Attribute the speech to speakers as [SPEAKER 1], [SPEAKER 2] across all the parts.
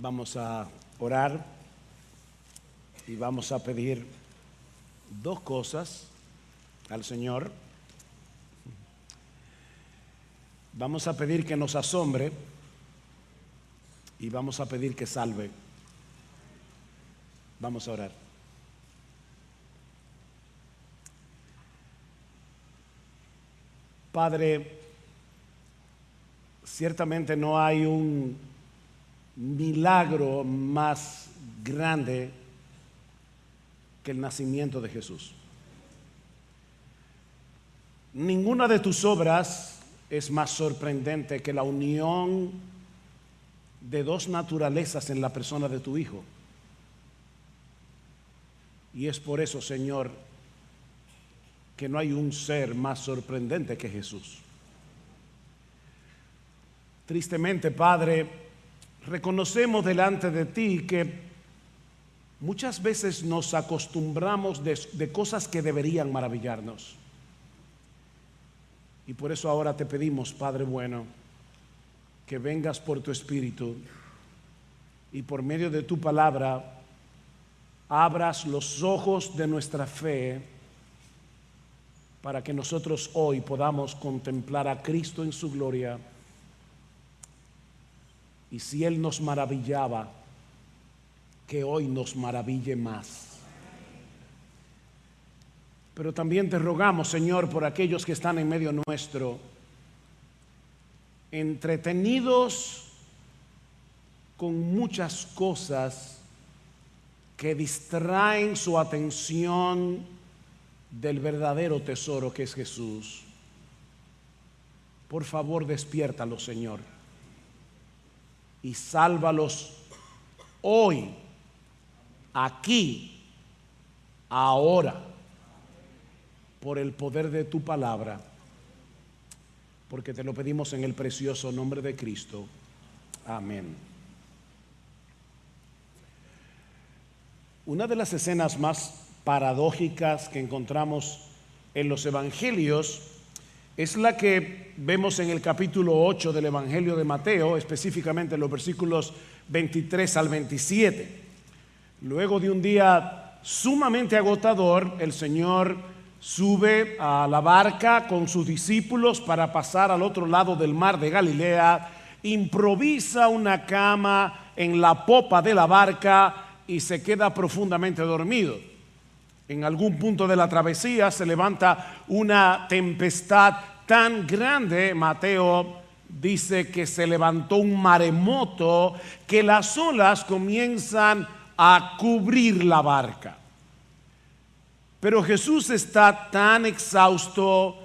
[SPEAKER 1] Vamos a orar y vamos a pedir dos cosas al Señor. Vamos a pedir que nos asombre y vamos a pedir que salve. Vamos a orar. Padre, ciertamente no hay un milagro más grande que el nacimiento de Jesús. Ninguna de tus obras es más sorprendente que la unión de dos naturalezas en la persona de tu Hijo. Y es por eso, Señor, que no hay un ser más sorprendente que Jesús. Tristemente, Padre, reconocemos delante de ti que muchas veces nos acostumbramos de cosas que deberían maravillarnos. Y por eso ahora te pedimos, Padre bueno, que vengas por tu Espíritu y por medio de tu palabra abras los ojos de nuestra fe para que nosotros hoy podamos contemplar a Cristo en su gloria. Y si Él nos maravillaba, que hoy nos maraville más. Pero también te rogamos, Señor, por aquellos que están en medio nuestro, entretenidos con muchas cosas que distraen su atención del verdadero tesoro que es Jesús. Por favor, despiértalos, Señor, y sálvalos hoy, aquí, ahora, por el poder de tu palabra, porque te lo pedimos en el precioso nombre de Cristo. Amén. Una de las escenas más paradójicas que encontramos en los evangelios es la que vemos en el capítulo 8 del Evangelio de Mateo, específicamente en los versículos 23 al 27. Luego de un día sumamente agotador, el Señor sube a la barca con sus discípulos para pasar al otro lado del mar de Galilea, improvisa una cama en la popa de la barca y se queda profundamente dormido. En algún punto de la travesía se levanta una tempestad tan grande, Mateo dice que se levantó un maremoto, que las olas comienzan a cubrir la barca. Pero Jesús está tan exhausto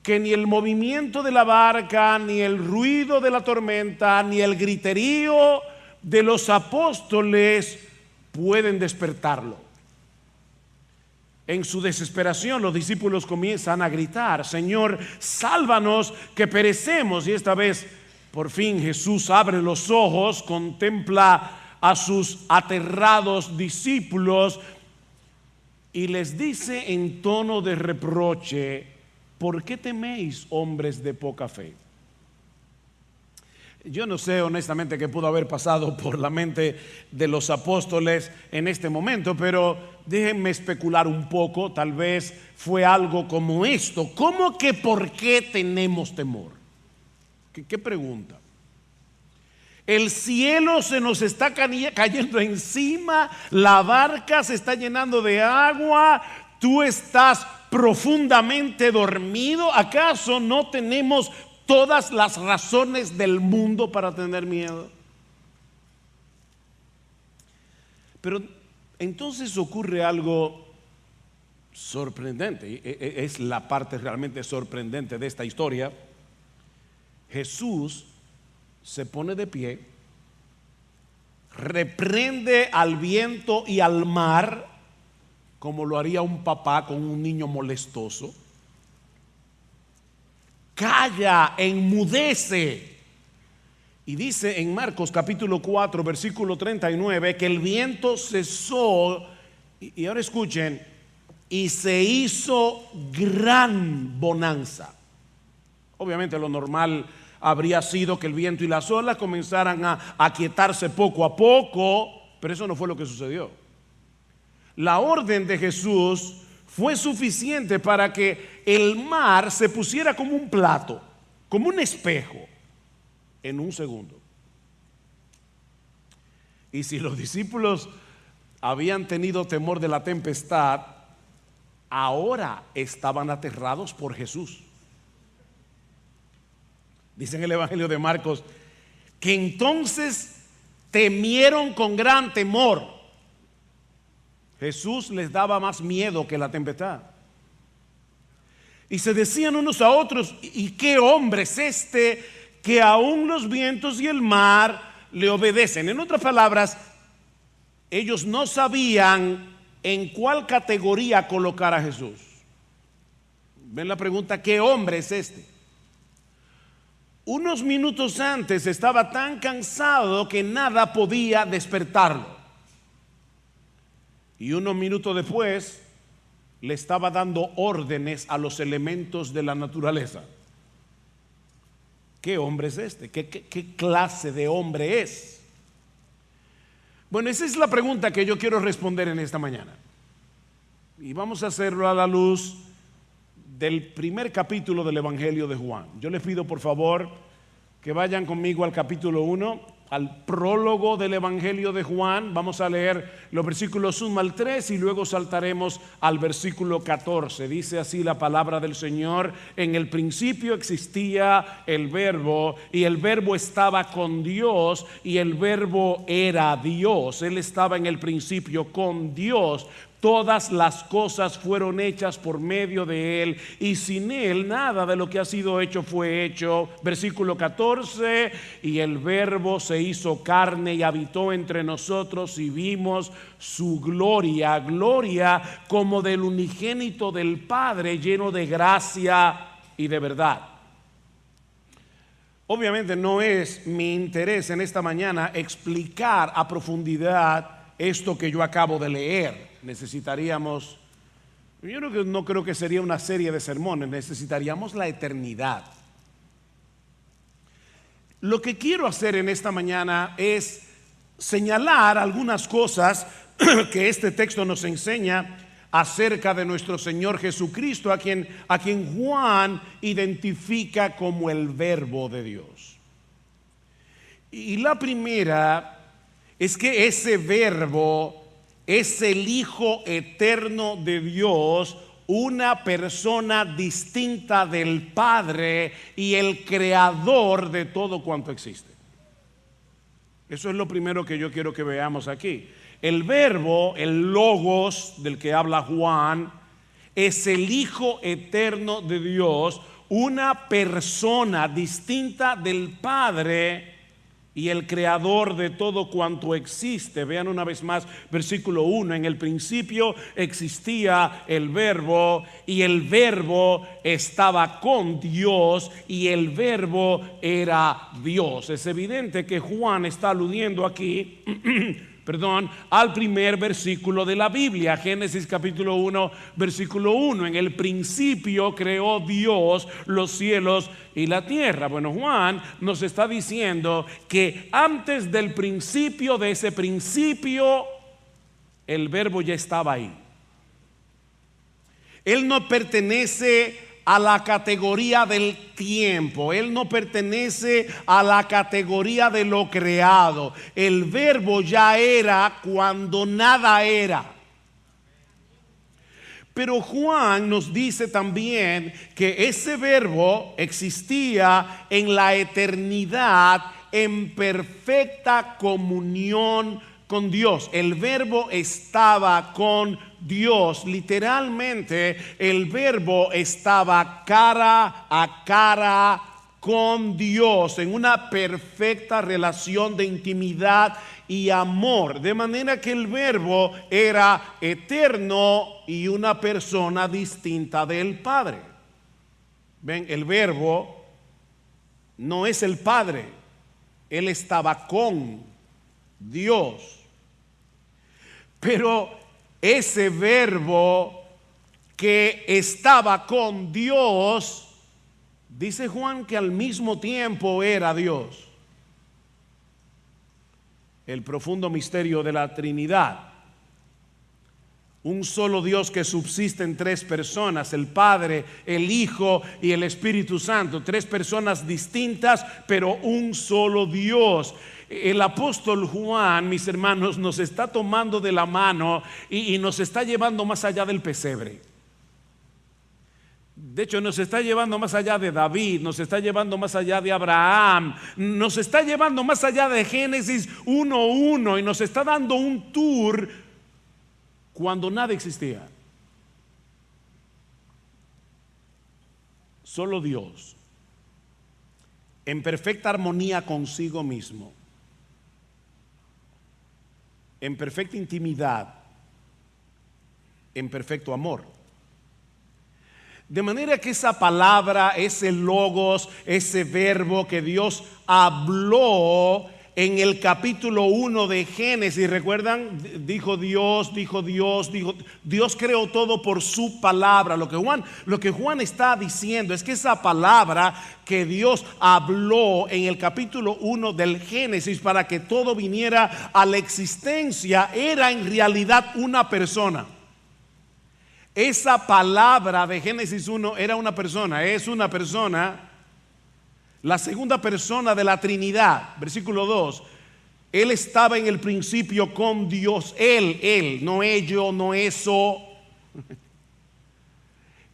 [SPEAKER 1] que ni el movimiento de la barca, ni el ruido de la tormenta, ni el griterío de los apóstoles pueden despertarlo. En su desesperación, los discípulos comienzan a gritar: Señor, sálvanos, que perecemos. Y esta vez, por fin, Jesús abre los ojos, contempla a sus aterrados discípulos y les dice en tono de reproche: ¿por qué teméis, hombres de poca fe? Yo no sé honestamente qué pudo haber pasado por la mente de los apóstoles en este momento, pero déjenme especular un poco. Tal vez fue algo como esto: ¿cómo que por qué tenemos temor? ¿Qué pregunta? El cielo se nos está cayendo encima, la barca se está llenando de agua, tú estás profundamente dormido. ¿Acaso no tenemos todas las razones del mundo para tener miedo? Pero entonces ocurre algo sorprendente. Es la parte realmente sorprendente de esta historia. Jesús se pone de pie, reprende al viento y al mar como lo haría un papá con un niño molestoso. Calla, enmudece. Y dice en Marcos capítulo 4 versículo 39 que el viento cesó, y ahora escuchen, y se hizo gran bonanza. Obviamente lo normal habría sido que el viento y las olas comenzaran a aquietarse poco a poco, pero eso no fue lo que sucedió. La orden de Jesús fue suficiente para que el mar se pusiera como un plato, como un espejo, en un segundo. Y si los discípulos habían tenido temor de la tempestad, ahora estaban aterrados por Jesús. Dice en el Evangelio de Marcos que entonces temieron con gran temor. Jesús les daba más miedo que la tempestad. Y se decían unos a otros: ¿y qué hombre es este que aún los vientos y el mar le obedecen? En otras palabras, ellos no sabían en cuál categoría colocar a Jesús. ¿Ven la pregunta? ¿Qué hombre es este? Unos minutos antes estaba tan cansado que nada podía despertarlo. Y unos minutos después le estaba dando órdenes a los elementos de la naturaleza. ¿Qué hombre es este? ¿Qué clase de hombre es? Bueno, esa es la pregunta que yo quiero responder en esta mañana. Y vamos a hacerlo a la luz del primer capítulo del Evangelio de Juan. Yo les pido por favor que vayan conmigo al capítulo 1, al prólogo del Evangelio de Juan. Vamos a leer los versículos 1 al 3 y luego saltaremos al versículo 14. Dice así la palabra del Señor: en el principio existía el Verbo, y el Verbo estaba con Dios, y el Verbo era Dios. Él estaba en el principio con Dios. Todas las cosas fueron hechas por medio de Él, y sin Él nada de lo que ha sido hecho fue hecho. Versículo 14: y el Verbo se hizo carne y habitó entre nosotros, y vimos su gloria, gloria como del unigénito del Padre, lleno de gracia y de verdad. Obviamente no es mi interés en esta mañana explicar a profundidad esto que yo acabo de leer. Necesitaríamos, yo no creo que sería una serie de sermones, necesitaríamos la eternidad. Lo que quiero hacer en esta mañana es señalar algunas cosas que este texto nos enseña acerca de nuestro Señor Jesucristo, a quien Juan identifica como el Verbo de Dios. Y la primera es que ese Verbo es el Hijo eterno de Dios, una persona distinta del Padre y el creador de todo cuanto existe. Eso es lo primero que yo quiero que veamos aquí. El Verbo, el Logos del que habla Juan, es el Hijo eterno de Dios, una persona distinta del Padre y el creador de todo cuanto existe. Vean una vez más versículo 1: en el principio existía el Verbo, y el Verbo estaba con Dios, y el Verbo era Dios. Es evidente que Juan está aludiendo aquí al primer versículo de la Biblia, Génesis capítulo 1, versículo 1. En el principio creó Dios los cielos y la tierra. Bueno, Juan nos está diciendo que antes del principio de ese principio, el Verbo ya estaba ahí. Él no pertenece a la categoría del tiempo, Él no pertenece a la categoría de lo creado. El Verbo ya era cuando nada era. Pero Juan nos dice también que ese Verbo existía en la eternidad en perfecta comunión con Dios. El Verbo estaba con Dios. Literalmente, el Verbo estaba cara a cara con Dios, en una perfecta relación de intimidad y amor. De manera que el Verbo era eterno y una persona distinta del Padre. Ven, el Verbo no es el Padre. Él estaba con Dios. Pero ese Verbo que estaba con Dios Dice Juan que al mismo tiempo era Dios. El profundo misterio de la Trinidad. Un solo Dios que subsiste en tres personas, el Padre, el Hijo y el Espíritu Santo. Tres personas distintas, pero un solo Dios. El apóstol Juan, mis hermanos, nos está tomando de la mano y nos está llevando más allá del pesebre. De hecho, nos está llevando más allá de David, nos está llevando más allá de Abraham, nos está llevando más allá de Génesis 1:1 y nos está dando un tour cuando nada existía. Solo Dios, en perfecta armonía consigo mismo, en perfecta intimidad, en perfecto amor. De manera que esa palabra, ese logos, ese verbo que Dios habló en el capítulo 1 de Génesis, ¿recuerdan? Dios creó todo por su palabra. Lo que Juan está diciendo es que esa palabra que Dios habló en el capítulo 1 del Génesis para que todo viniera a la existencia era en realidad una persona. Esa palabra de Génesis 1 era una persona, es una persona, la segunda persona de la Trinidad. Versículo 2, Él estaba en el principio con Dios, Él, no ello, no eso.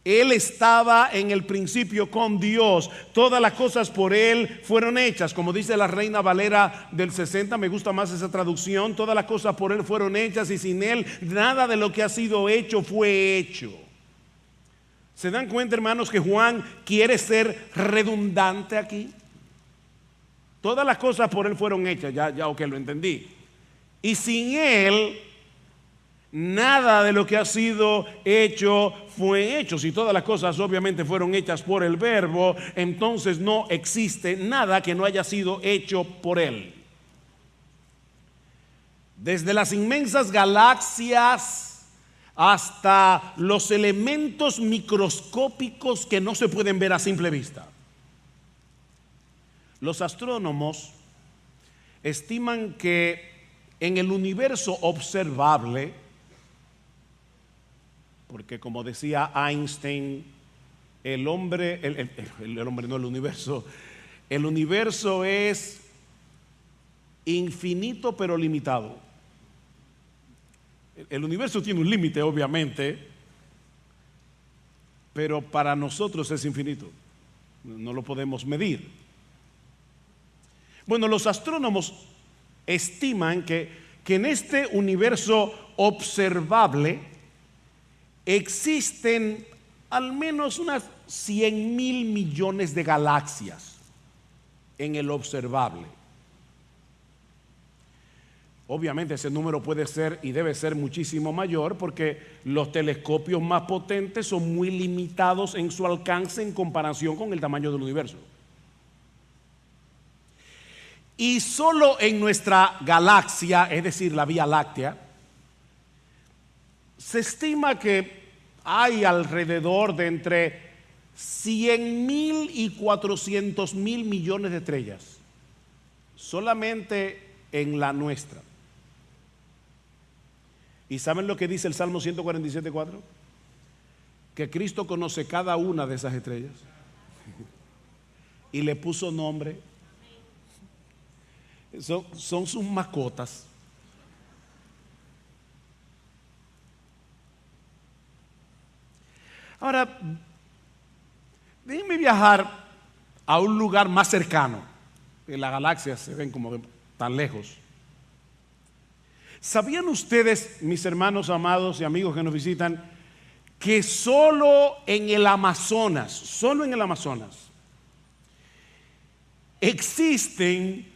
[SPEAKER 1] Él estaba en el principio con Dios. Todas las cosas por Él fueron hechas. Como dice la Reina Valera del 60, me gusta más esa traducción. Todas las cosas por Él fueron hechas y sin Él nada de lo que ha sido hecho fue hecho. ¿Se dan cuenta, hermanos, que Juan quiere ser redundante aquí? Todas las cosas por Él fueron hechas, ya ok, lo entendí. Y sin Él nada de lo que ha sido hecho fue hecho. Si todas las cosas obviamente fueron hechas por el verbo, entonces no existe nada que no haya sido hecho por Él. Desde las inmensas galaxias hasta los elementos microscópicos que no se pueden ver a simple vista. Los astrónomos estiman que en el universo observable, porque como decía Einstein, el universo es infinito pero limitado. El universo tiene un límite, obviamente, pero para nosotros es infinito. No lo podemos medir. Bueno, los astrónomos estiman que en este universo observable existen al menos unas 100,000 millones de galaxias en el observable. Obviamente ese número puede ser y debe ser muchísimo mayor porque los telescopios más potentes son muy limitados en su alcance en comparación con el tamaño del universo. Y solo en nuestra galaxia, es decir, la Vía Láctea, se estima que hay alrededor de entre 100,000 y 400,000 millones de estrellas, solamente en la nuestra. ¿Y saben lo que dice el Salmo 147:4? Que Cristo conoce cada una de esas estrellas y le puso nombre. Son sus mascotas. Ahora, déjenme viajar a un lugar más cercano. Que las galaxias se ven como tan lejos. ¿Sabían ustedes, mis hermanos amados y amigos que nos visitan, que solo en el Amazonas existen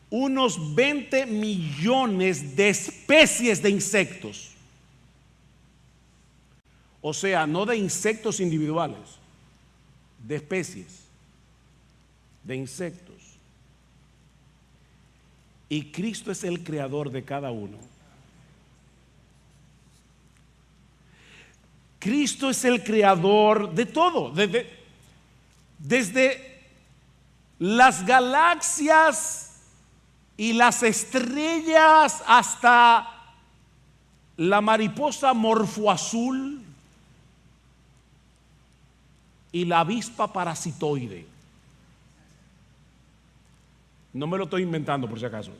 [SPEAKER 1] unos 20 millones de especies de insectos? O sea, no de insectos individuales, de especies, de insectos. Y Cristo es el creador de cada uno. Cristo es el creador de todo. Desde las galaxias y las estrellas hasta la mariposa morfoazul y la avispa parasitoide. No me lo estoy inventando por si acaso.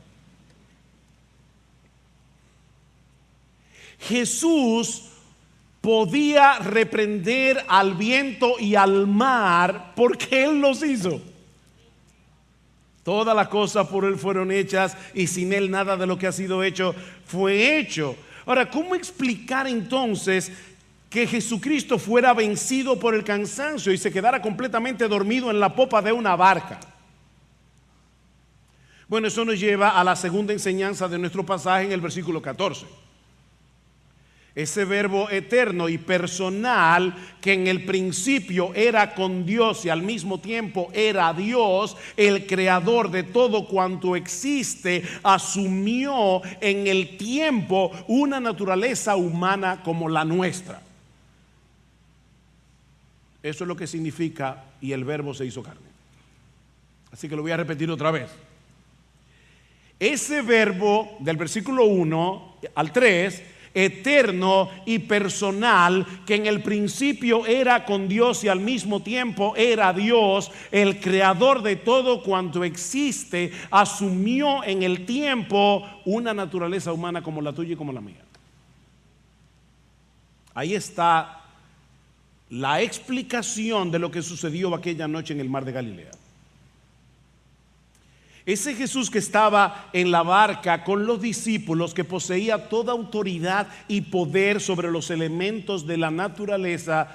[SPEAKER 1] Jesús podía reprender al viento y al mar porque Él los hizo. Todas las cosas por Él fueron hechas y sin Él nada de lo que ha sido hecho fue hecho. Ahora, ¿cómo explicar entonces que Jesucristo fuera vencido por el cansancio y se quedara completamente dormido en la popa de una barca? Bueno, eso nos lleva a la segunda enseñanza de nuestro pasaje en el versículo 14. Ese verbo eterno y personal que en el principio era con Dios y al mismo tiempo era Dios, el creador de todo cuanto existe, asumió en el tiempo una naturaleza humana como la nuestra. Eso es lo que significa y el verbo se hizo carne. Así que lo voy a repetir otra vez. Ese verbo del versículo 1 al 3, eterno y personal, que en el principio era con Dios y al mismo tiempo era Dios, el creador de todo cuanto existe, asumió en el tiempo una naturaleza humana como la tuya y como la mía. Ahí está la explicación de lo que sucedió aquella noche en el mar de Galilea. Ese Jesús que estaba en la barca con los discípulos, que poseía toda autoridad y poder sobre los elementos de la naturaleza,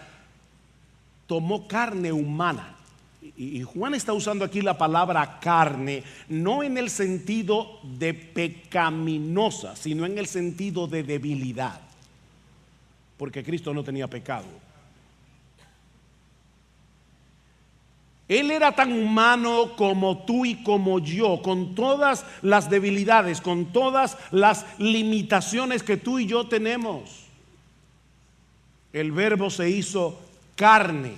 [SPEAKER 1] tomó carne humana. Y Juan está usando aquí la palabra carne, no en el sentido de pecaminosa, sino en el sentido de debilidad, porque Cristo no tenía pecado. Él era tan humano como tú y como yo, con todas las debilidades, con todas las limitaciones que tú y yo tenemos. El verbo se hizo carne.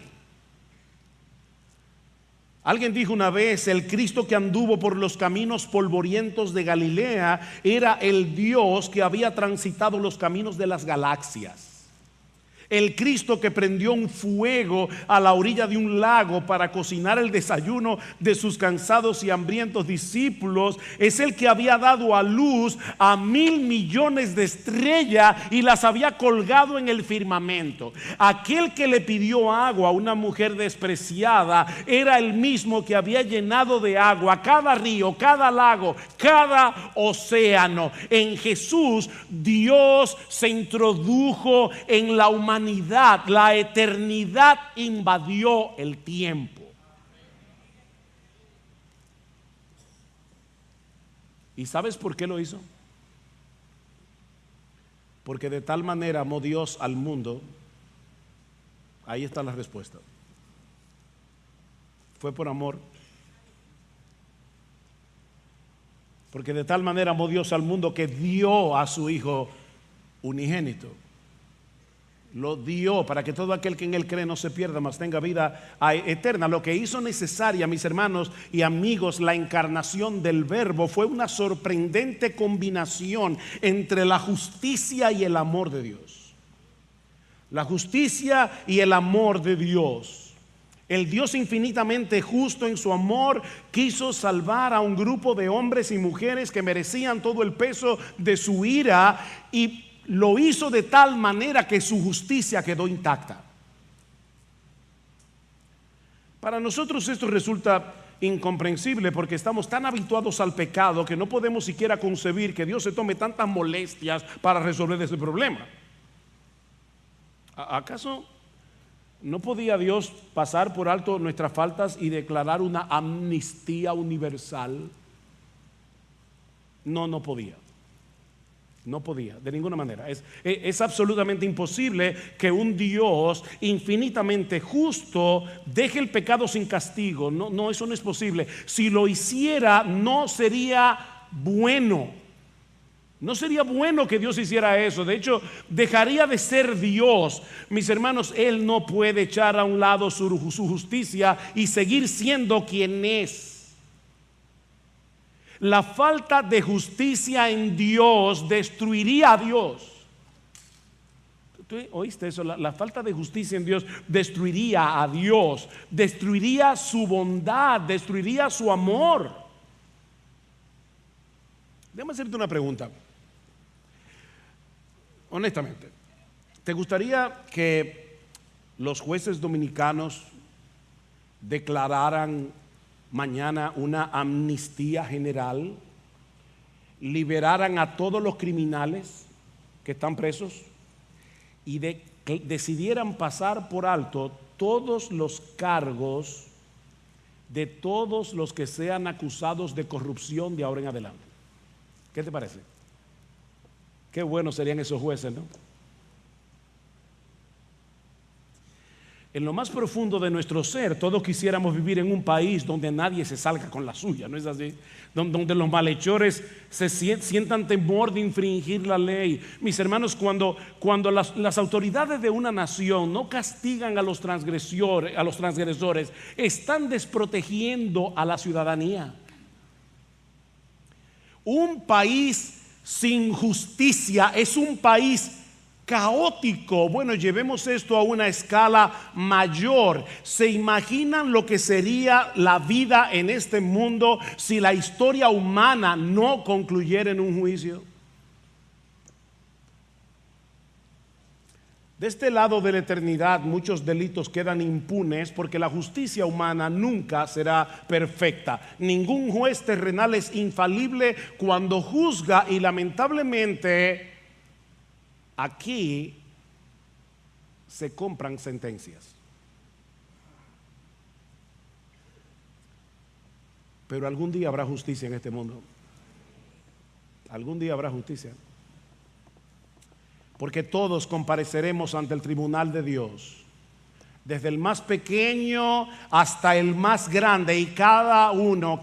[SPEAKER 1] Alguien dijo una vez: el Cristo que anduvo por los caminos polvorientos de Galilea era el Dios que había transitado los caminos de las galaxias. El Cristo que prendió un fuego a la orilla de un lago para cocinar el desayuno de sus cansados y hambrientos discípulos es el que había dado a luz a 1,000 millones de estrellas y las había colgado en el firmamento. Aquel que le pidió agua a una mujer despreciada era el mismo que había llenado de agua cada río, cada lago, cada océano. En Jesús Dios se introdujo en la humanidad. La eternidad invadió el tiempo. ¿Y sabes por qué lo hizo? Porque de tal manera amó Dios al mundo. Ahí está la respuesta. Fue por amor. Porque de tal manera amó Dios al mundo que dio a su Hijo unigénito. Lo dio para que todo aquel que en Él cree no se pierda, mas tenga vida eterna. Lo que hizo necesaria, mis hermanos y amigos, la encarnación del Verbo fue una sorprendente combinación entre la justicia y el amor de Dios. La justicia y el amor de Dios. El Dios infinitamente justo en su amor quiso salvar a un grupo de hombres y mujeres que merecían todo el peso de su ira, y lo hizo de tal manera que su justicia quedó intacta. Para nosotros esto resulta incomprensible porque estamos tan habituados al pecado que no podemos siquiera concebir que Dios se tome tantas molestias para resolver ese problema. ¿Acaso no podía Dios pasar por alto nuestras faltas y declarar una amnistía universal? No podía. No podía, de ninguna manera. Es absolutamente imposible que un Dios infinitamente justo deje el pecado sin castigo. No, eso no es posible. Si lo hiciera, no sería bueno. No sería bueno que Dios hiciera eso. De hecho, dejaría de ser Dios. Mis hermanos, Él no puede echar a un lado su justicia y seguir siendo quien es. La falta de justicia en Dios destruiría a Dios. ¿Tú oíste eso? La falta de justicia en Dios destruiría a Dios, destruiría su bondad, destruiría su amor. Déjame hacerte una pregunta. Honestamente, ¿te gustaría que los jueces dominicanos declararan mañana una amnistía general, liberaran a todos los criminales que están presos y decidieran pasar por alto todos los cargos de todos los que sean acusados de corrupción de ahora en adelante? ¿Qué te parece? Qué buenos serían esos jueces, ¿no? En lo más profundo de nuestro ser, todos quisiéramos vivir en un país donde nadie se salga con la suya, ¿no es así? Donde los malhechores se sientan temor de infringir la ley. Mis hermanos, cuando las autoridades de una nación no castigan a los transgresores, están desprotegiendo a la ciudadanía. Un país sin justicia es un país caótico. Bueno, llevemos esto a una escala mayor. ¿Se imaginan lo que sería la vida en este mundo si la historia humana no concluyera en un juicio? De este lado de la eternidad, muchos delitos quedan impunes porque la justicia humana nunca será perfecta. Ningún juez terrenal es infalible cuando juzga, y lamentablemente aquí se compran sentencias. Pero algún día habrá justicia en este mundo. Algún día habrá justicia. Porque todos compareceremos ante el tribunal de Dios, desde el más pequeño hasta el más grande, y cada uno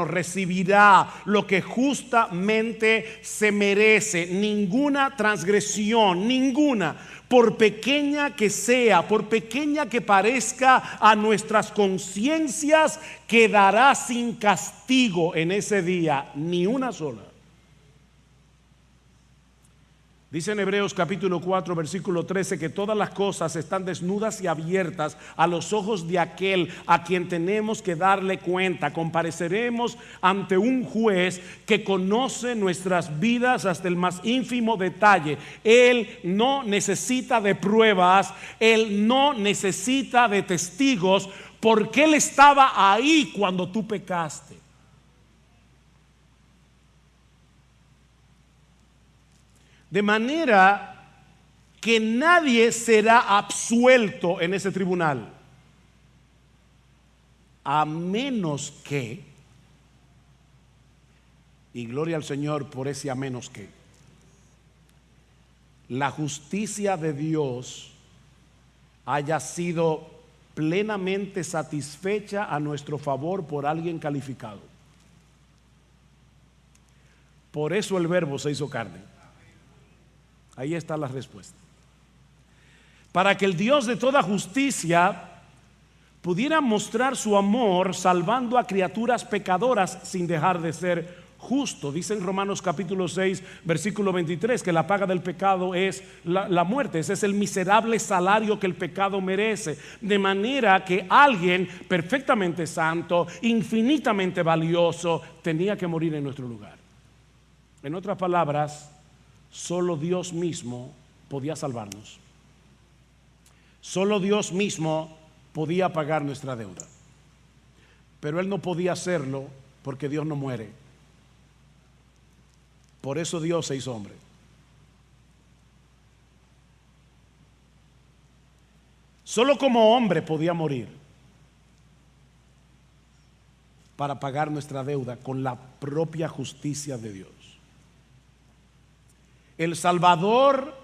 [SPEAKER 1] recibirá lo que justamente se merece. Ninguna transgresión, ninguna, por pequeña que sea, por pequeña que parezca a nuestras conciencias, quedará sin castigo en ese día, ni una sola. Dice en Hebreos capítulo 4 versículo 13 que todas las cosas están desnudas y abiertas a los ojos de aquel a quien tenemos que darle cuenta. Compareceremos ante un juez que conoce nuestras vidas hasta el más ínfimo detalle. Él no necesita de pruebas, Él no necesita de testigos, porque Él estaba ahí cuando tú pecaste. De manera que nadie será absuelto en ese tribunal, a menos que, y gloria al Señor por ese a menos que, la justicia de Dios haya sido plenamente satisfecha a nuestro favor por alguien calificado. Por eso el Verbo se hizo carne. Ahí está la respuesta. Para que el Dios de toda justicia pudiera mostrar su amor salvando a criaturas pecadoras sin dejar de ser justo. Dice en Romanos capítulo 6 versículo 23 que la paga del pecado es la muerte. Ese es el miserable salario que el pecado merece. De manera que alguien perfectamente santo, infinitamente valioso, tenía que morir en nuestro lugar. En otras palabras, solo Dios mismo podía salvarnos. Solo Dios mismo podía pagar nuestra deuda. Pero Él no podía hacerlo porque Dios no muere. Por eso Dios se hizo hombre. Solo como hombre podía morir para pagar nuestra deuda con la propia justicia de Dios. El Salvador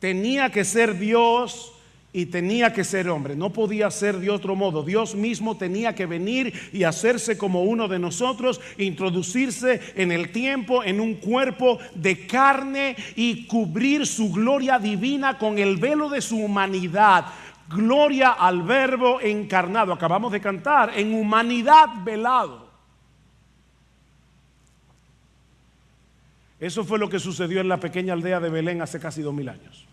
[SPEAKER 1] tenía que ser Dios y tenía que ser hombre, no podía ser de otro modo. Dios mismo tenía que venir y hacerse como uno de nosotros, introducirse en el tiempo, en un cuerpo de carne y cubrir su gloria divina con el velo de su humanidad. Gloria al Verbo encarnado. Acabamos de cantar, en humanidad velado. Eso fue lo que sucedió en la pequeña aldea de Belén hace casi 2000 años.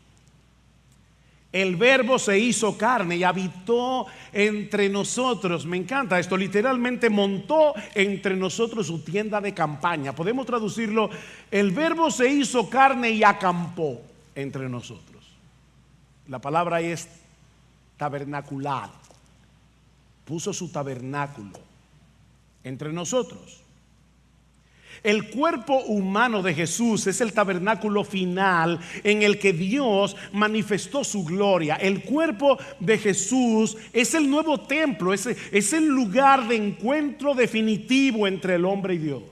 [SPEAKER 1] El Verbo se hizo carne y habitó entre nosotros. Me encanta esto, literalmente montó entre nosotros su tienda de campaña. Podemos traducirlo: el Verbo se hizo carne y acampó entre nosotros. La palabra es tabernacular. Puso su tabernáculo entre nosotros. El cuerpo humano de Jesús es el tabernáculo final en el que Dios manifestó su gloria. El cuerpo de Jesús es el nuevo templo, es el lugar de encuentro definitivo entre el hombre y Dios.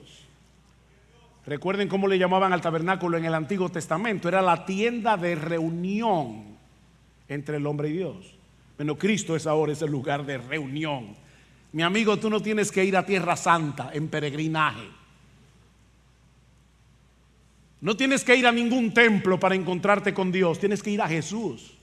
[SPEAKER 1] Recuerden cómo le llamaban al tabernáculo en el Antiguo Testamento. Era la tienda de reunión entre el hombre y Dios. Bueno, Cristo es ahora ese lugar de reunión. Mi amigo, tú no tienes que ir a Tierra Santa en peregrinaje. No tienes que ir a ningún templo para encontrarte con Dios. Tienes que ir a Jesús.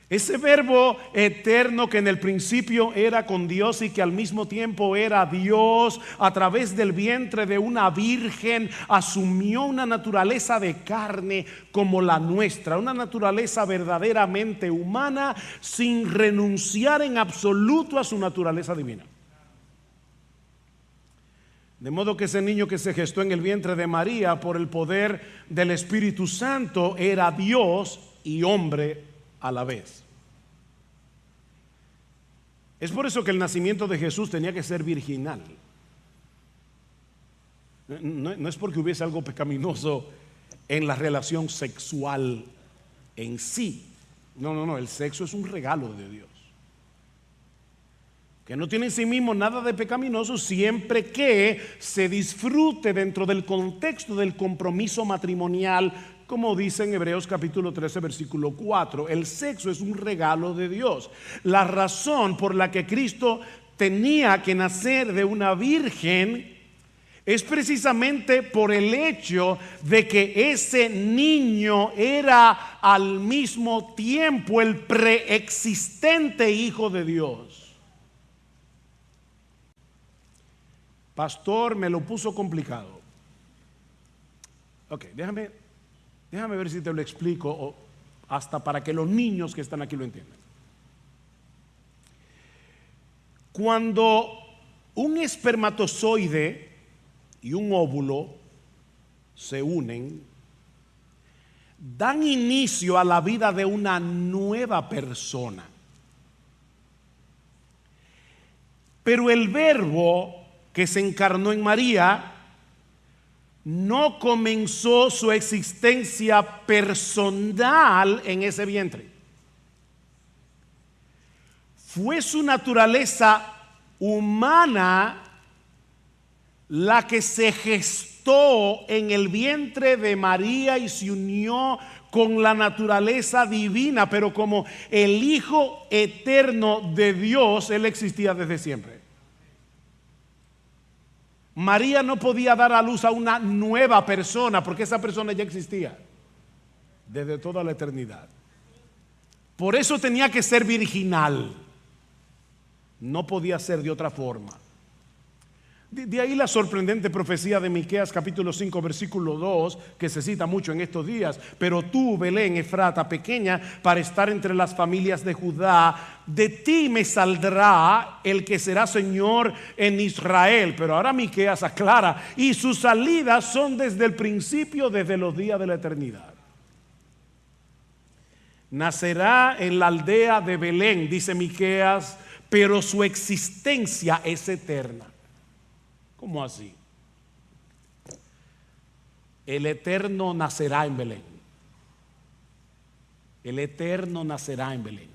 [SPEAKER 1] Ese Verbo eterno que en el principio era con Dios y que al mismo tiempo era Dios, a través del vientre de una virgen asumió una naturaleza de carne como la nuestra, una naturaleza verdaderamente humana, sin renunciar en absoluto a su naturaleza divina. De modo que ese niño que se gestó en el vientre de María por el poder del Espíritu Santo era Dios y hombre a la vez. Es por eso que el nacimiento de Jesús tenía que ser virginal. No es porque hubiese algo pecaminoso en la relación sexual en sí. No, el sexo es un regalo de Dios, que no tiene en sí mismo nada de pecaminoso, siempre que se disfrute dentro del contexto del compromiso matrimonial, como dice en Hebreos capítulo 13 versículo 4. El sexo es un regalo de Dios. La razón por la que Cristo tenía que nacer de una virgen es precisamente por el hecho de que ese niño era al mismo tiempo el preexistente Hijo de Dios. Pastor, me lo puso complicado. Ok, déjame ver si te lo explico, hasta para que los niños que están aquí lo entiendan. Cuando un espermatozoide y un óvulo se unen, dan inicio a la vida de una nueva persona. Pero el Verbo que se encarnó en María no comenzó su existencia personal en ese vientre. Fue su naturaleza humana la que se gestó en el vientre de María y se unió con la naturaleza divina, pero como el Hijo eterno de Dios, Él existía desde siempre. María no podía dar a luz a una nueva persona porque esa persona ya existía desde toda la eternidad. Por eso tenía que ser virginal. No podía ser de otra forma. De ahí la sorprendente profecía de Miqueas capítulo 5 versículo 2, que se cita mucho en estos días. Pero tú, Belén Efrata, pequeña para estar entre las familias de Judá, de ti me saldrá el que será Señor en Israel. Pero ahora Miqueas aclara: y sus salidas son desde el principio, desde los días de la eternidad. Nacerá en la aldea de Belén, dice Miqueas, pero su existencia es eterna. ¿Cómo así? El eterno nacerá en Belén. El eterno nacerá en Belén.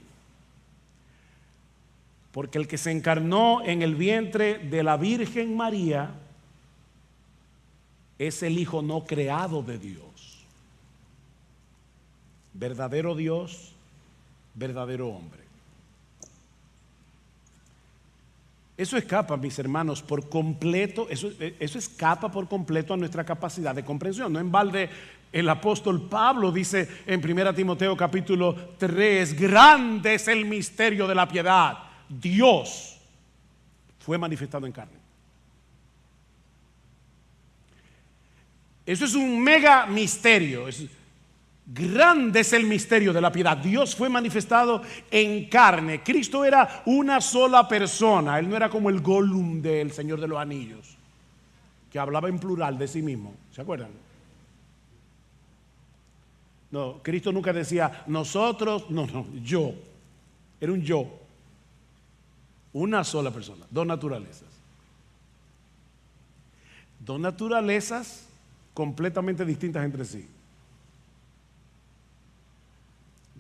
[SPEAKER 1] Porque el que se encarnó en el vientre de la Virgen María es el Hijo no creado de Dios. verdadero Dios, verdadero hombre. Eso escapa, mis hermanos, por completo, eso escapa por completo a nuestra capacidad de comprensión. No en balde el apóstol Pablo dice en 1 Timoteo capítulo 3, grande es el misterio de la piedad. Dios fue manifestado en carne. Eso es un mega misterio. Grande es el misterio de la piedad. Dios fue manifestado en carne. Cristo era una sola persona. Él no era como el Gollum del Señor de los Anillos, que hablaba en plural de sí mismo. ¿Se acuerdan? No, Cristo nunca decía nosotros, no, yo. Era un yo. Una sola persona, dos naturalezas. Dos naturalezas completamente distintas entre sí.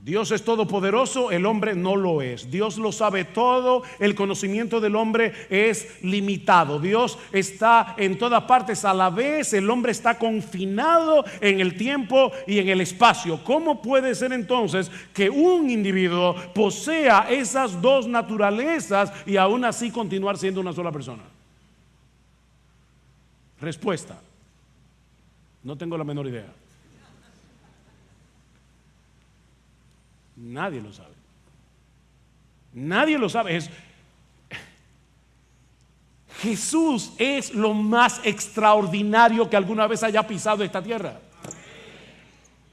[SPEAKER 1] Dios es todopoderoso, el hombre no lo es. Dios lo sabe todo, el conocimiento del hombre es limitado. Dios está en todas partes a la vez, el hombre está confinado en el tiempo y en el espacio. ¿Cómo puede ser entonces que un individuo posea esas dos naturalezas y aún así continuar siendo una sola persona? Respuesta: no tengo la menor idea. Nadie lo sabe. Nadie lo sabe. Jesús es lo más extraordinario que alguna vez haya pisado esta tierra.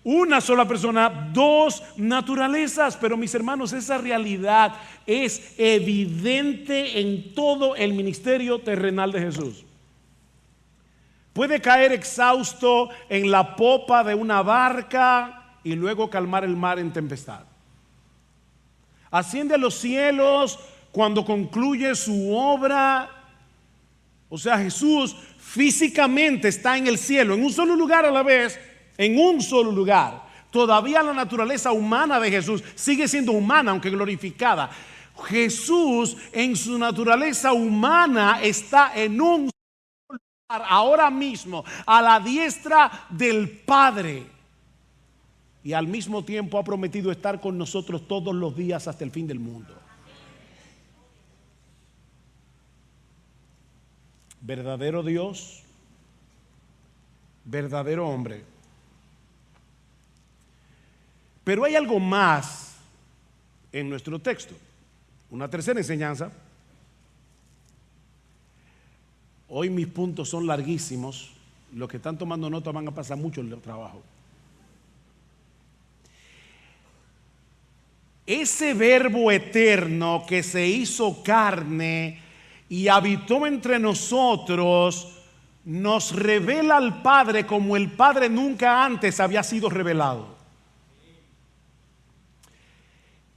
[SPEAKER 1] Una sola persona, dos naturalezas. Pero mis hermanos, esa realidad es evidente en todo el ministerio terrenal de Jesús. Puede caer exhausto en la popa de una barca y luego calmar el mar en tempestad. Asciende a los cielos cuando concluye su obra. O sea, Jesús físicamente está en el cielo, en un solo lugar a la vez, en un solo lugar. Todavía la naturaleza humana de Jesús sigue siendo humana, aunque glorificada. Jesús en su naturaleza humana está en un solo lugar ahora mismo, a la diestra del Padre. Y al mismo tiempo ha prometido estar con nosotros todos los días hasta el fin del mundo. Verdadero Dios, verdadero hombre. Pero hay algo más en nuestro texto. Una tercera enseñanza. Hoy mis puntos son larguísimos. Los que están tomando nota van a pasar mucho el trabajo. Ese verbo eterno que se hizo carne y habitó entre nosotros, nos revela al Padre como el Padre nunca antes había sido revelado.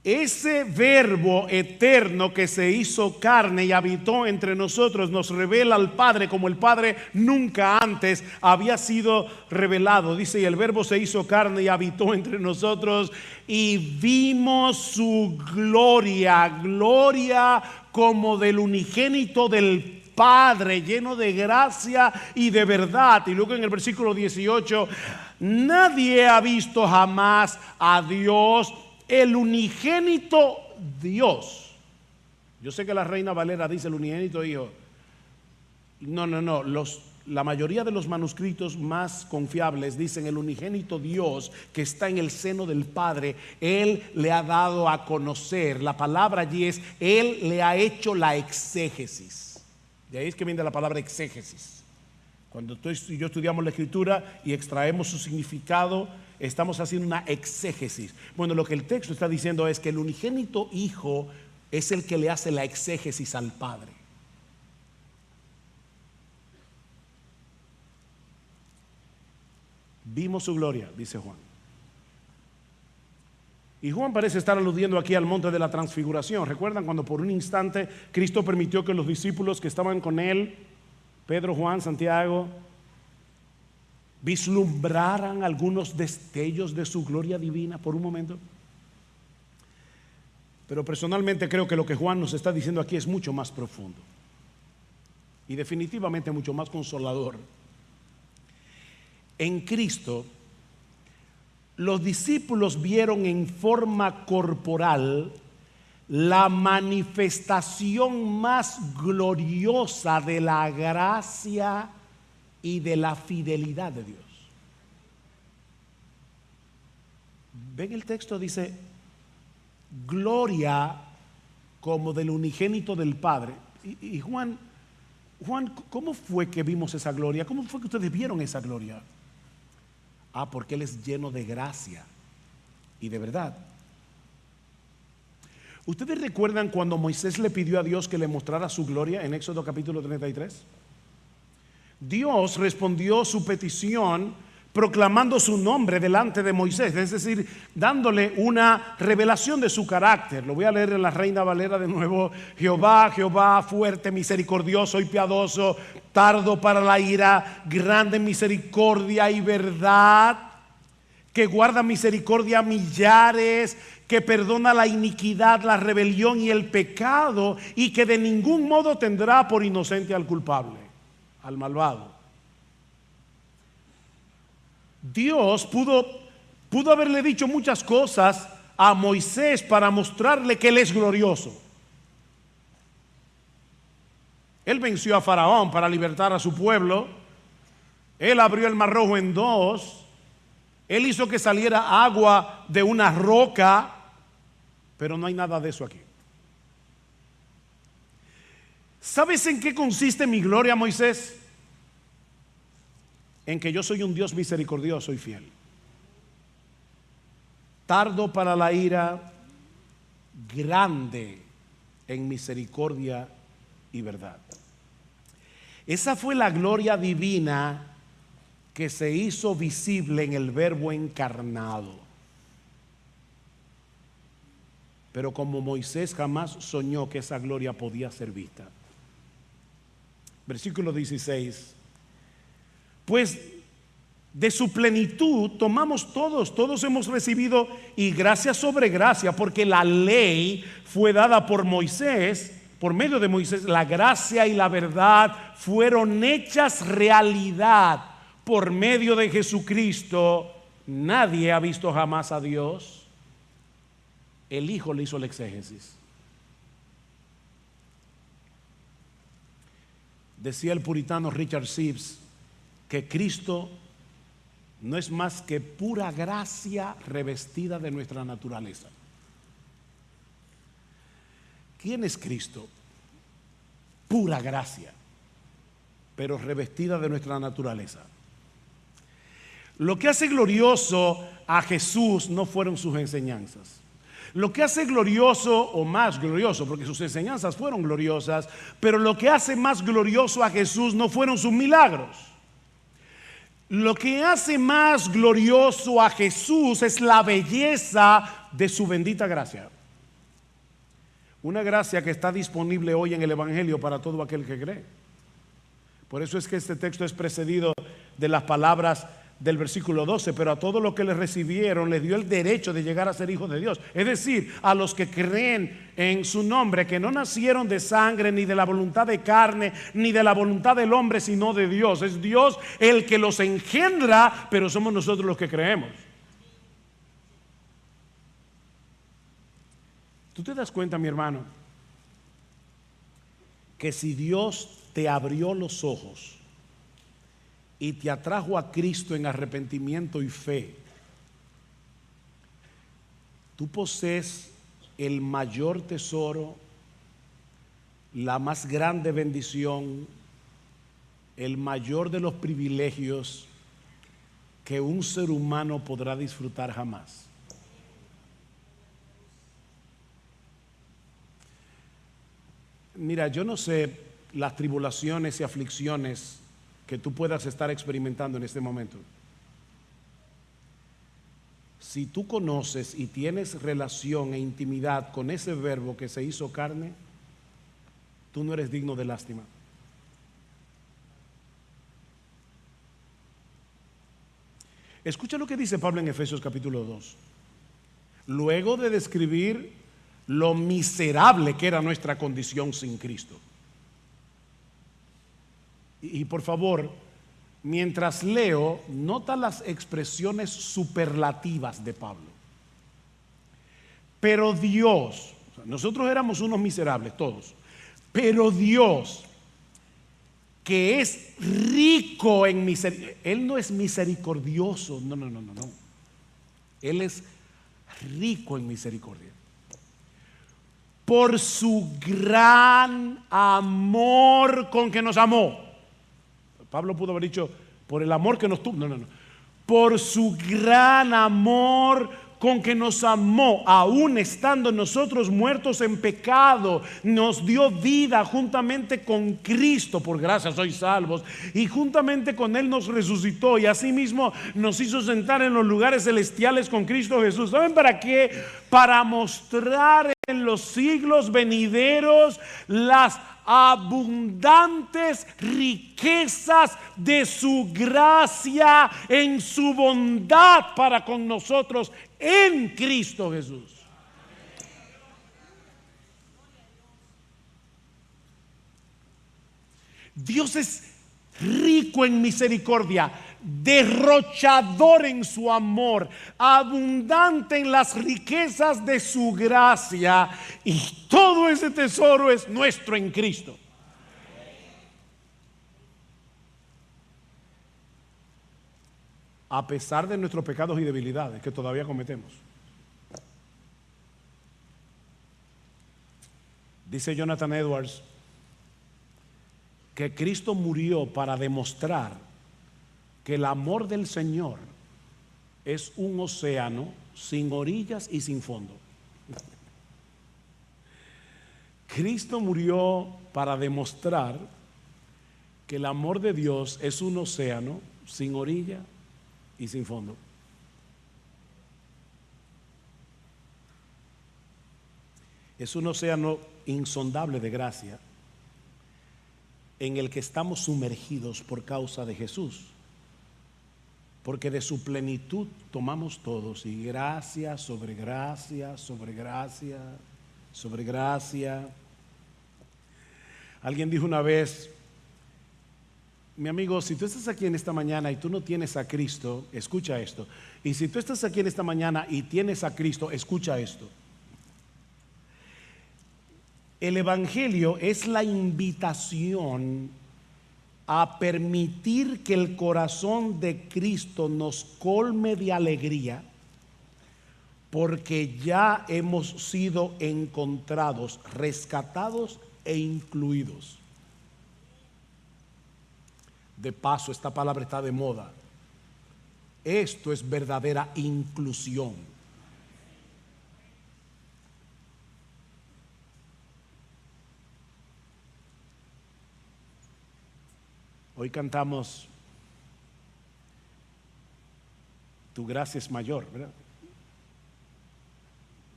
[SPEAKER 1] Ese verbo eterno que se hizo carne y habitó entre nosotros nos revela al Padre como el Padre nunca antes había sido revelado. Dice, y el verbo se hizo carne y habitó entre nosotros y vimos su gloria, gloria como del unigénito del Padre, lleno de gracia y de verdad. Y luego en el versículo 18, nadie ha visto jamás a Dios, el unigénito Dios. Yo sé que la Reina Valera dice el unigénito Hijo. No. La mayoría de los manuscritos más confiables dicen el unigénito Dios que está en el seno del Padre. Él le ha dado a conocer. La palabra allí es, Él le ha hecho la exégesis. De ahí es que viene la palabra exégesis. Cuando tú y yo estudiamos la Escritura y extraemos su significado, estamos haciendo una exégesis. Bueno, lo que el texto está diciendo es que el unigénito Hijo es el que le hace la exégesis al Padre. Vimos su gloria, dice Juan. Y Juan parece estar aludiendo aquí al monte de la transfiguración. ¿Recuerdan cuando por un instante Cristo permitió que los discípulos que estaban con él, Pedro, Juan, Santiago, vislumbraran algunos destellos de su gloria divina por un momento? Pero personalmente creo que lo que Juan nos está diciendo aquí es mucho más profundo y definitivamente mucho más consolador. En Cristo los discípulos vieron en forma corporal la manifestación más gloriosa de la gracia y de la fidelidad de Dios. Ven, el texto dice gloria como del unigénito del Padre. Y Juan, ¿cómo fue que vimos esa gloria? ¿Cómo fue que ustedes vieron esa gloria? Porque Él es lleno de gracia y de verdad. ¿Ustedes recuerdan cuando Moisés le pidió a Dios que le mostrara su gloria en Éxodo capítulo 33? Dios respondió su petición proclamando su nombre delante de Moisés, es decir, dándole una revelación de su carácter. Lo voy a leer en la Reina Valera de nuevo. Jehová, Jehová, fuerte, misericordioso y piadoso, tardo para la ira, grande en misericordia y verdad, que guarda misericordia a millares, que perdona la iniquidad, la rebelión y el pecado, y que de ningún modo tendrá por inocente al culpable, al malvado. Dios pudo haberle dicho muchas cosas a Moisés para mostrarle que Él es glorioso. Él venció a Faraón para libertar a su pueblo. Él abrió el Mar Rojo en dos. Él hizo que saliera agua de una roca. Pero no hay nada de eso aquí. ¿Sabes en qué consiste mi gloria, Moisés? En que yo soy un Dios misericordioso y fiel, tardo para la ira, grande en misericordia y verdad. Esa fue la gloria divina que se hizo visible en el Verbo encarnado. Pero como Moisés jamás soñó que esa gloria podía ser vista. Versículo 16. Pues de su plenitud tomamos todos hemos recibido y gracia sobre gracia, porque la ley fue dada por Moisés, por medio de Moisés. La gracia y la verdad fueron hechas realidad por medio de Jesucristo. Nadie ha visto jamás a Dios. El Hijo le hizo el exégesis. Decía el puritano Richard Sibbes que Cristo no es más que pura gracia revestida de nuestra naturaleza. ¿Quién es Cristo? Pura gracia, pero revestida de nuestra naturaleza. Lo que hace glorioso a Jesús no fueron sus enseñanzas. Lo que hace glorioso, o más glorioso, porque sus enseñanzas fueron gloriosas, pero lo que hace más glorioso a Jesús no fueron sus milagros. Lo que hace más glorioso a Jesús es la belleza de su bendita gracia. Una gracia que está disponible hoy en el Evangelio para todo aquel que cree. Por eso es que este texto es precedido de las palabras del versículo 12, pero a todos los que le recibieron les dio el derecho de llegar a ser hijos de Dios. Es decir, a los que creen en su nombre, que no nacieron de sangre, ni de la voluntad de carne, ni de la voluntad del hombre, sino de Dios. Es Dios el que los engendra, pero somos nosotros los que creemos. ¿Tú te das cuenta, mi hermano, que si Dios te abrió los ojos y te atrajo a Cristo en arrepentimiento y fe, tú posees el mayor tesoro, la más grande bendición, el mayor de los privilegios que un ser humano podrá disfrutar jamás? Mira, yo no sé las tribulaciones y aflicciones que tú puedas estar experimentando en este momento. Si tú conoces y tienes relación e intimidad con ese Verbo que se hizo carne, tú no eres digno de lástima. Escucha lo que dice Pablo en Efesios capítulo 2. Luego de describir lo miserable que era nuestra condición sin Cristo. Y por favor, mientras leo, nota las expresiones superlativas de Pablo. Pero Dios, nosotros éramos unos miserables todos, pero Dios, que es rico en misericordia, Él no es misericordioso, no. Él es rico en misericordia. Por su gran amor con que nos amó. Pablo pudo haber dicho, por el amor que nos tuvo. No. Por su gran amor con que nos amó, aún estando nosotros muertos en pecado, nos dio vida juntamente con Cristo. Por gracia sois salvos. Y juntamente con Él nos resucitó. Y asimismo nos hizo sentar en los lugares celestiales con Cristo Jesús. ¿Saben para qué? Para mostrar en los siglos venideros las abundantes riquezas de su gracia en su bondad para con nosotros en Cristo Jesús. Dios es rico en misericordia, derrochador en su amor, abundante en las riquezas de su gracia, y todo ese tesoro es nuestro en Cristo. A pesar de nuestros pecados y debilidades que todavía cometemos. Dice Jonathan Edwards que Cristo murió para demostrar que el amor del Señor es un océano sin orillas y sin fondo. Cristo murió para demostrar que el amor de Dios es un océano sin orilla y sin fondo. Es un océano insondable de gracia en el que estamos sumergidos por causa de Jesús, porque de su plenitud tomamos todos, y gracia sobre gracia, sobre gracia, sobre gracia. Alguien dijo una vez: mi amigo, si tú estás aquí en esta mañana y tú no tienes a Cristo, escucha esto. Y si tú estás aquí en esta mañana y tienes a Cristo, escucha esto. El Evangelio es la invitación a permitir que el corazón de Cristo nos colme de alegría, porque ya hemos sido encontrados, rescatados e incluidos. De paso, esta palabra está de moda. Esto es verdadera inclusión. Hoy cantamos Tu gracia es mayor, ¿verdad?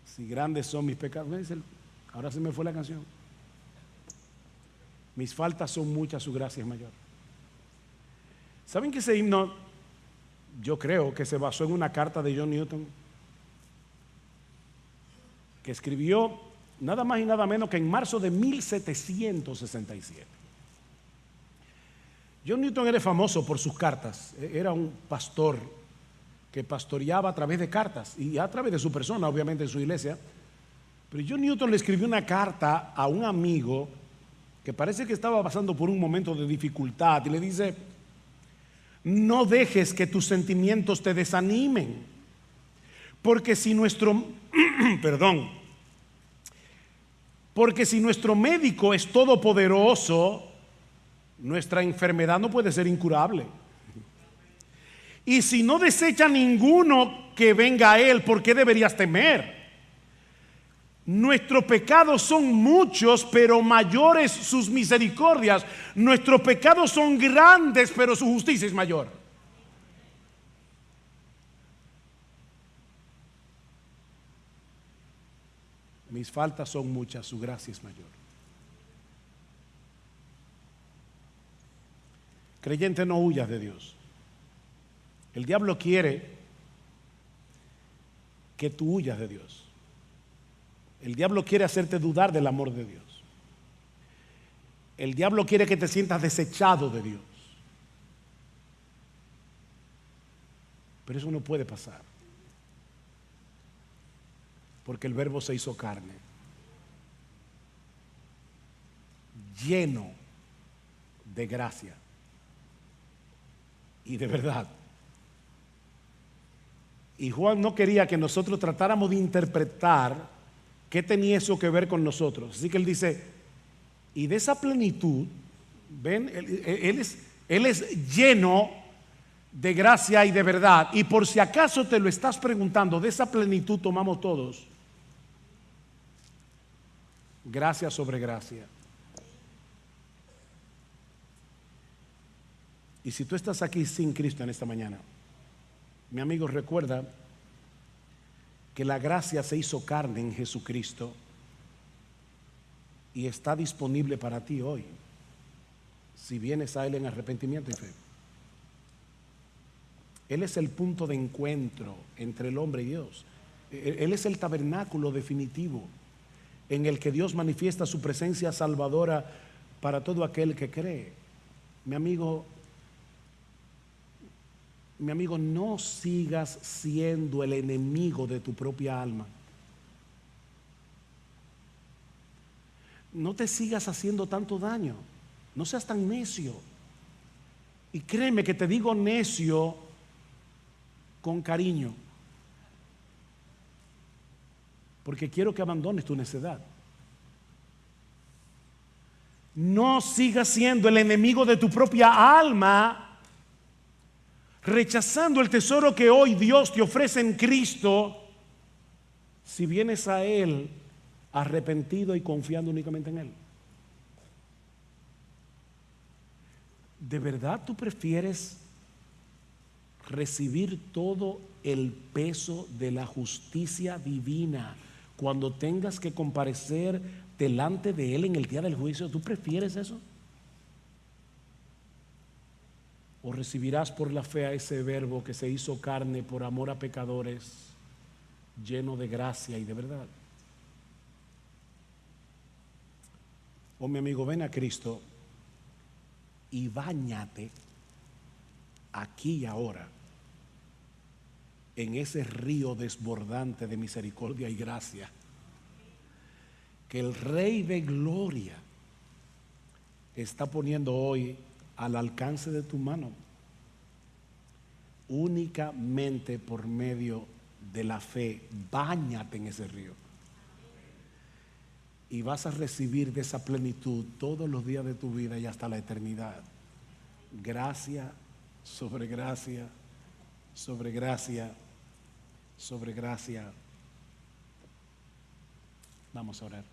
[SPEAKER 1] Si grandes son mis pecados. Ahora se me fue la canción. Mis faltas son muchas, su gracia es mayor. ¿Saben que ese himno, yo creo que se basó en una carta de John Newton, que escribió nada más y nada menos que en marzo de 1767? John Newton era famoso por sus cartas. Era un pastor que pastoreaba a través de cartas y a través de su persona, obviamente en su iglesia. Pero John Newton le escribió una carta a un amigo que parece que estaba pasando por un momento de dificultad, y le dice: no dejes que tus sentimientos te desanimen, porque si nuestro porque si nuestro médico es todopoderoso, nuestra enfermedad no puede ser incurable. Y si no desecha ninguno que venga a Él, ¿por qué deberías temer? Nuestros pecados son muchos, pero mayores sus misericordias. Nuestros pecados son grandes, pero su justicia es mayor. Mis faltas son muchas, su gracia es mayor. Creyente, no huyas de Dios. El diablo quiere que tú huyas de Dios. El diablo quiere hacerte dudar del amor de Dios. El diablo quiere que te sientas desechado de Dios. Pero eso no puede pasar, porque el Verbo se hizo carne, lleno de gracia y de verdad. Y Juan no quería que nosotros tratáramos de interpretar qué tenía eso que ver con nosotros. Así que él dice, y de esa plenitud, ven, él es lleno de gracia y de verdad. Y por si acaso te lo estás preguntando, de esa plenitud tomamos todos gracia sobre gracia. Y si tú estás aquí sin Cristo en esta mañana, mi amigo, recuerda que la gracia se hizo carne en Jesucristo y está disponible para ti hoy, si vienes a Él en arrepentimiento y fe. Él es el punto de encuentro entre el hombre y Dios. Él es el tabernáculo definitivo en el que Dios manifiesta su presencia salvadora para todo aquel que cree. Mi amigo, no sigas siendo el enemigo de tu propia alma. No te sigas haciendo tanto daño. No seas tan necio. Y créeme que te digo necio con cariño, porque quiero que abandones tu necedad. No sigas siendo el enemigo de tu propia alma, rechazando el tesoro que hoy Dios te ofrece en Cristo, si vienes a Él arrepentido y confiando únicamente en Él. ¿De verdad tú prefieres recibir todo el peso de la justicia divina cuando tengas que comparecer delante de Él en el día del juicio? ¿Tú prefieres eso? ¿O recibirás por la fe a ese Verbo que se hizo carne por amor a pecadores, lleno de gracia y de verdad? Oh, mi amigo, ven a Cristo y báñate aquí y ahora en ese río desbordante de misericordia y gracia que el Rey de Gloria está poniendo hoy al alcance de tu mano, únicamente por medio de la fe. Báñate en ese río y vas a recibir de esa plenitud todos los días de tu vida y hasta la eternidad. Gracia sobre gracia, sobre gracia, sobre gracia. Vamos a orar.